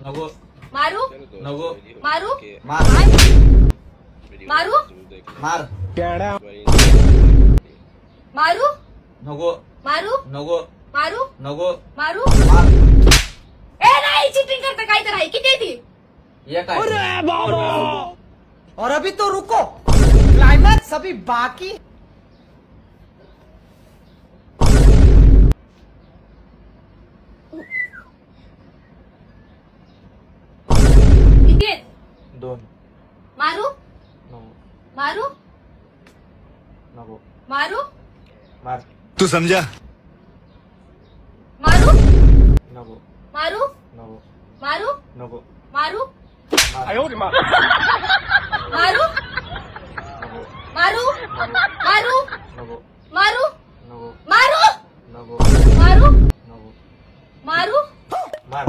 नको. मारू नको. मारू मार. मारू मार. मारू नको. मारू नको. मारू नको. मारू मार. ए नाही चिटिंग करता काय तर आहे किती आहे ती एक आहे. और अभी तो रुको, क्लाइमैक्स अभी बाकी। किती आहेत 2. मारू नको. मारू नको. मारू मार. तू समझा? मारू नको. मारू नको. मारू नको. मारू मार. मारू नको. मारू मारू नको. मारू नको. मारू नको. मारू नको. मारू मार.